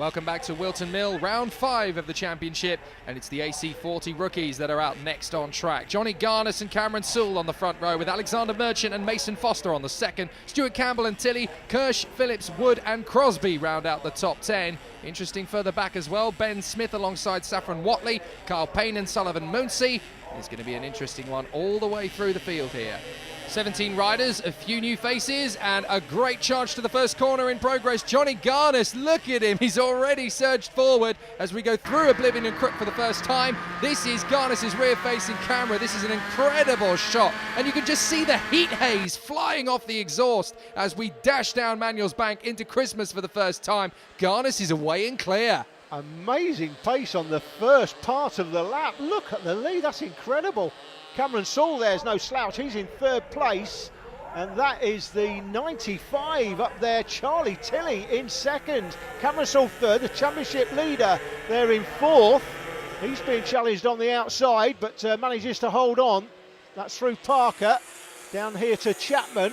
Welcome back to Whilton Mill, round 5 of the championship, and it's the AC40 Rookies that are out next on track. Johnny Garnes and Cameron Sewell on the front row, with Alexander Merchant and Mason Foster on the second. Stuart Campbell and Tilley, Kirsch, Phillips, Wood and Crosby round out the top 10. Interesting further back as well, Ben Smith alongside Saffron Watley, Carl Payne and Sullivan Moonsey. It's going to be an interesting one all the way through the field here. 17 riders, a few new faces, and a great charge to the first corner in progress. Johnny Garnes, look at him, he's already surged forward as we go through Oblivion and Crook for the first time. This is Garnes' rear-facing camera. This is an incredible shot, and you can just see the heat haze flying off the exhaust as we dash down Manuel's Bank into Christmas for the first time. Garnes is away and clear. Amazing pace on the first part of the lap. Look at the lead, that's incredible. Cameron Sewell there's no slouch, he's in third place, and that is the 95 up there. Charlie Tilley in second, Cameron Sewell third, the championship leader there in fourth. He's being challenged on the outside but manages to hold on. That's through Parker, down here to Chapman.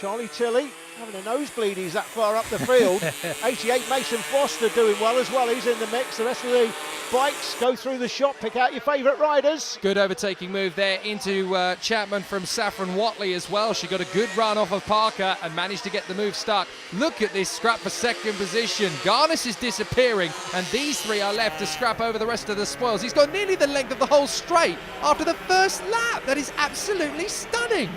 Charlie Tilley having a nosebleed, he's that far up the field. 88 Mason Foster doing well as well, he's in the mix. The rest of the bikes go through the shop, pick out your favourite riders. Good overtaking move there into Chapman from Saffron Watley as well. She got a good run off of Parker and managed to get the move stuck. Look at this scrap for second position. Garnes is disappearing and these three are left to scrap over the rest of the spoils. He's got nearly the length of the whole straight after the first lap. That is absolutely stunning.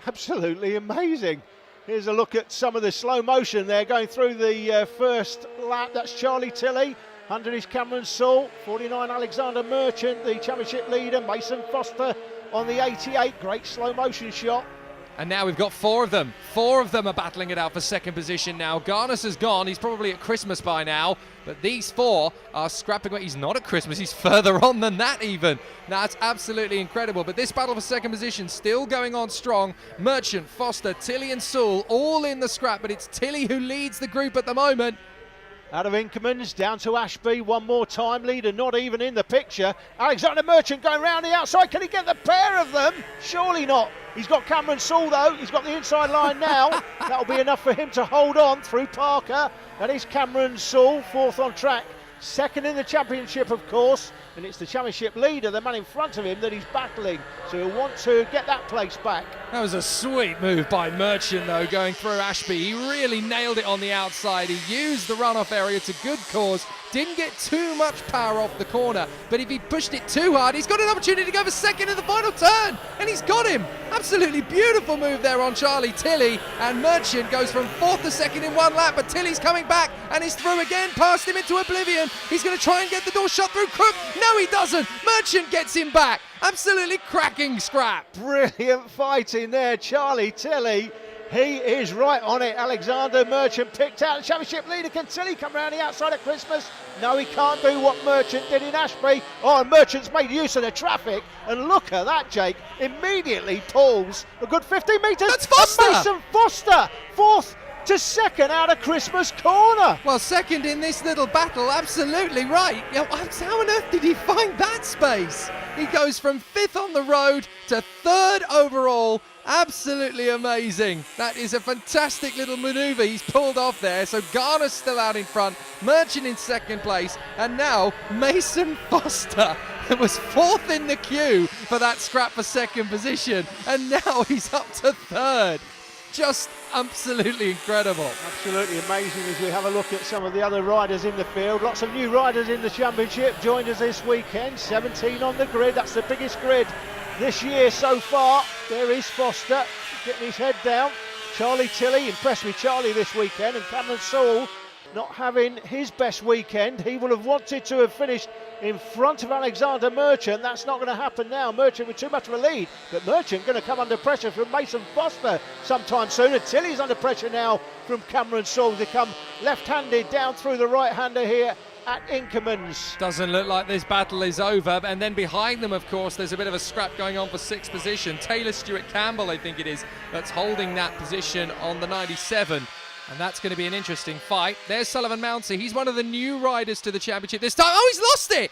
Absolutely amazing. Here's a look at some of the slow motion there going through the first lap. That's Charlie Tilley. 100 is Cameron Sewell. 49 Alexander Merchant, the championship leader. Mason Foster on the 88. Great slow motion shot. And now we've got 4 of them. 4 of them are battling it out for second position now. Garnes has gone. He's probably at Christmas by now. But these 4 are scrapping away. He's not at Christmas. He's further on than that even. Now, it's absolutely incredible. But this battle for second position still going on strong. Merchant, Foster, Tilley and Sewell all in the scrap. But it's Tilley who leads the group at the moment. Out of Inkermans, down to Ashby, one more time, leader not even in the picture. Alexander Merchant going round the outside, can he get the pair of them? Surely not. He's got Cameron Sewell though, he's got the inside line now. That'll be enough for him to hold on through Parker. That is Cameron Sewell, fourth on track. Second in the championship, of course, and it's the championship leader, the man in front of him, that he's battling. So he'll want to get that place back. That was a sweet move by Merchant, though, going through Ashby. He really nailed it on the outside. He used the runoff area to good cause. Didn't get too much power off the corner, but if he pushed it too hard, he's got an opportunity to go for second in the final turn, and he's got him. Absolutely beautiful move there on Charlie Tilley, and Merchant goes from fourth to second in one lap, but Tilley's coming back, and he's through again, past him into Oblivion. He's going to try and get the door shut through Crook. No, he doesn't. Merchant gets him back. Absolutely cracking scrap. Brilliant fighting there, Charlie Tilley. He is right on it. Alexander Merchant picked out the championship leader. Can Tilley come around the outside at Christmas? No, he can't do what Merchant did in Ashby. Oh, and Merchant's made use of the traffic. And look at that, Jake. Immediately pulls a good 15 metres. That's Foster! Mason Foster, fourth to second out of Christmas corner. Well, second in this little battle, absolutely right. How on earth did he find that space? He goes from 5th on the road to 3rd overall. Absolutely amazing. That is a fantastic little manoeuvre he's pulled off there. So Garnes still out in front, Merchant in second place, and now Mason Foster was 4th in the queue for that scrap for second position, and now he's up to 3rd. Just absolutely incredible. Absolutely amazing as we have a look at some of the other riders in the field. Lots of new riders in the championship joined us this weekend. 17 on the grid, that's the biggest grid this year so far. There is Foster getting his head down. Charlie Tilley, impressed with Charlie this weekend, and Cameron Sewell not having his best weekend. He would have wanted to have finished in front of Alexander Merchant. That's not going to happen now. Merchant with too much of a lead, but Merchant going to come under pressure from Mason Foster sometime soon. And Tilley's under pressure now from Cameron Sewell to come left-handed down through the right-hander here at Inkermans. Doesn't look like this battle is over, and then behind them, of course, there's a bit of a scrap going on for 6th position. Taylor Stuart Campbell, I think it is, that's holding that position on the 97. And that's going to be an interesting fight. There's Sullivan Mountsey. He's one of the new riders to the championship this time. Oh, he's lost it!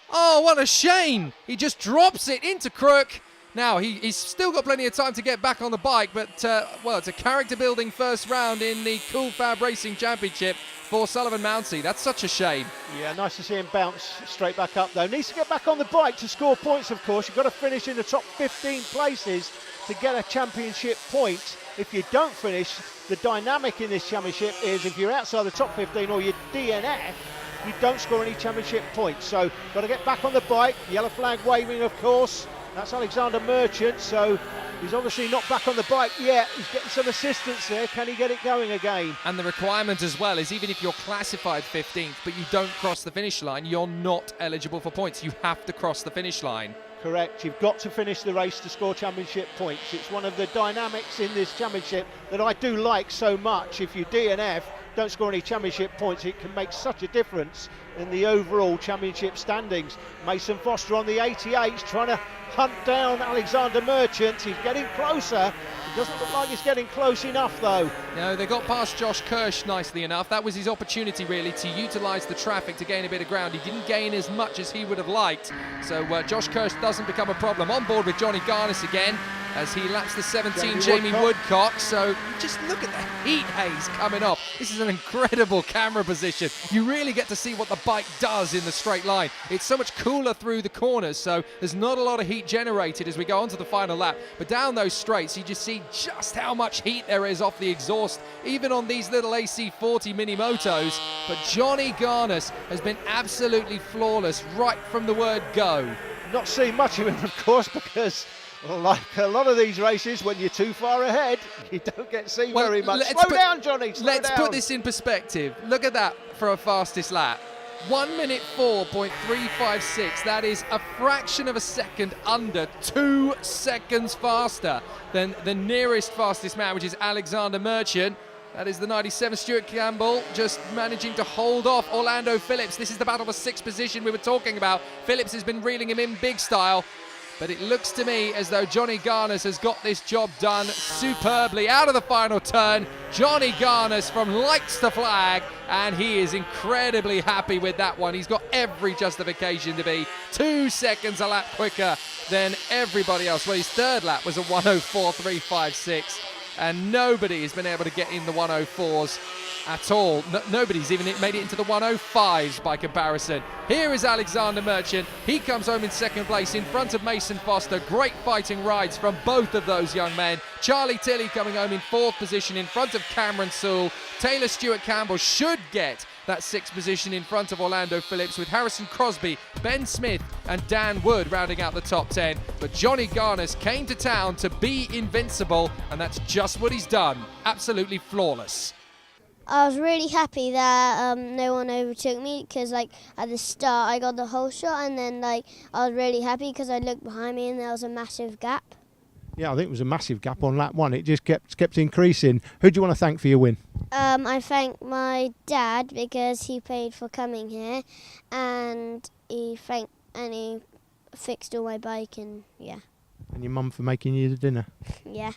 Oh, what a shame. He just drops it into Crook. Now, he's still got plenty of time to get back on the bike, but, well, it's a character-building first round in the cool FAB-Racing Championship for Sullivan Mounsey. That's such a shame. Yeah, nice to see him bounce straight back up, though. Needs to get back on the bike to score points, of course. You've got to finish in the top 15 places to get a championship point. If you don't finish, the dynamic in this championship is if you're outside the top 15 or you DNF, you don't score any championship points. So, got to get back on the bike. Yellow flag waving, of course. That's Alexander Merchant, so he's obviously not back on the bike yet. He's getting some assistance there. Can he get it going again? And the requirement as well is even if you're classified 15th, but you don't cross the finish line, you're not eligible for points. You have to cross the finish line. Correct. You've got to finish the race to score championship points. It's one of the dynamics in this championship that I do like so much. If you DNF, don't score any championship points, it can make such a difference in the overall championship standings. Mason Foster on the 88's trying to hunt down Alexander Merchant. He's getting closer. It doesn't look like he's getting close enough, though. No, they got past Josh Kirsch nicely enough. That was his opportunity, really, to utilise the traffic to gain a bit of ground. He didn't gain as much as he would have liked. So Josh Kirsch doesn't become a problem. On board with Johnny Garnis again as he laps the 17, Jamie Woodcock. So just look at the heat haze coming off. This is an incredible camera position. You really get to see what the bike does in the straight line. It's so much cooler through the corners, so there's not a lot of heat generated as we go on to the final lap. But down those straights, you just see just how much heat there is off the exhaust, even on these little AC40 mini motos. But Johnny Garnis has been absolutely flawless right from the word go. Not seen much of him, of course, because like a lot of these races, when you're too far ahead, you don't get seen very much. Slow down, Johnny, slow down. Let's put this in perspective. Look at that for a fastest lap. 1 minute 4.356. That is a fraction of a second under, 2 seconds faster than the nearest fastest man, which is Alexander Merchant. That is the 97 Stuart Campbell, just managing to hold off Orlando Phillips. This is the battle for 6th position we were talking about. Phillips has been reeling him in big style. But it looks to me as though Johnny Garnis has got this job done superbly. Out of the final turn, Johnny Garnis from lights to flag, and he is incredibly happy with that one. He's got every justification to be 2 seconds a lap quicker than everybody else. Well, his third lap was a 1:04.356, and nobody has been able to get in the 1:04s at all. Nobody's even made it into the 1:05s by comparison. Here is Alexander Merchant. He comes home in second place in front of Mason Foster. Great fighting rides from both of those young men. Charlie Tilley coming home in 4th position in front of Cameron Sewell. Taylor Stuart Campbell should get that 6th position in front of Orlando Phillips, with Harrison Crosby, Ben Smith and Dan Wood rounding out the top 10. But Johnny Garnis came to town to be invincible, and that's just what he's done. Absolutely flawless. I was really happy that no one overtook me, because at the start I got the whole shot, and then I was really happy because I looked behind me and there was a massive gap. Yeah, I think it was a massive gap on lap 1. It just kept increasing. Who do you want to thank for your win? I thank my dad because he paid for coming here, and he fixed all my bike, and yeah. And your mum for making you the dinner. Yeah.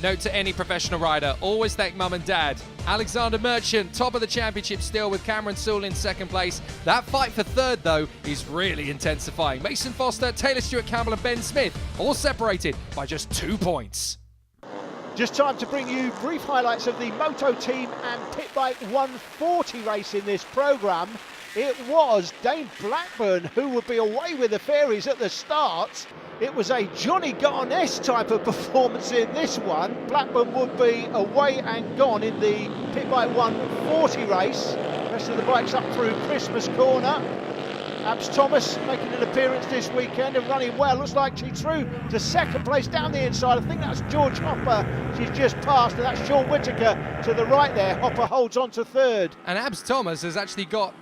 Note to any professional rider, always thank mum and dad. Alexander Merchant, top of the championship still, with Cameron Sewell in second place. That fight for third, though, is really intensifying. Mason Foster, Taylor Stuart Campbell and Ben Smith, all separated by just 2 points. Just time to bring you brief highlights of the MotoTeam and Pitbike 140 race in this programme. It was Dane Blackburn who would be away with the fairies at the start. It was a Johnny Garnis type of performance in this one. Blackburn would be away and gone in the Pitbike 140 race. The rest of the bikes up through Christmas Corner. Abs Thomas making an appearance this weekend and running well. Looks like she's through to second place down the inside. I think that's George Hopper she's just passed, and that's Sean Whittaker to the right there. Hopper holds on to third. And Abs Thomas has actually got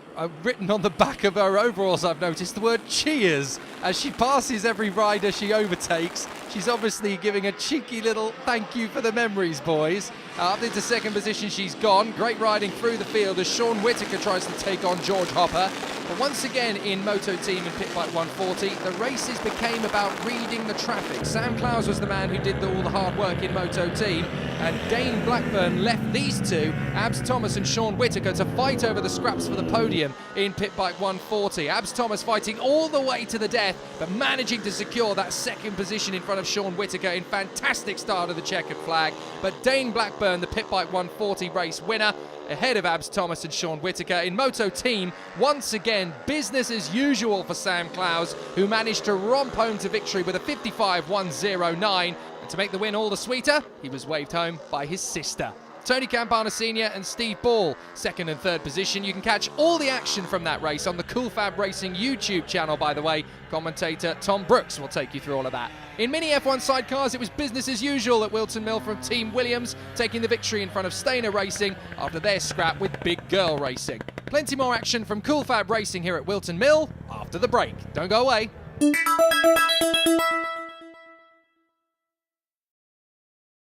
written on the back of her overalls, I've noticed, the word cheers as she passes every rider she overtakes. She's obviously giving a cheeky little thank you for the memories, boys. Up into second position she's gone. Great riding through the field as Sean Whittaker tries to take on George Hopper. But once again in MotoTeam and Pitbike 140, the races became about reading the traffic. Sam Clowes was the man who did all the hard work in MotoTeam, and Dane Blackburn left these two, Abs Thomas and Sean Whittaker, to fight over the scraps for the podium in Pitbike 140. Abs Thomas fighting all the way to the death, but managing to secure that second position in front of Sean Whittaker in fantastic style of the checkered flag. But Dane Blackburn, the Pitbike 140 race winner, ahead of Abs Thomas and Sean Whittaker. In MotoTeam, once again, business as usual for Sam Clowes, who managed to romp home to victory with a 55.109. And to make the win all the sweeter, he was waved home by his sister. Tony Campana Sr. and Steve Ball, second and third position. You can catch all the action from that race on the FAB-Racing YouTube channel, by the way. Commentator Tom Brooks will take you through all of that. In Mini F1 sidecars, it was business as usual at Whilton Mill from Team Williams, taking the victory in front of Stainer Racing after their scrap with Big Girl Racing. Plenty more action from FAB-Racing here at Whilton Mill after the break. Don't go away.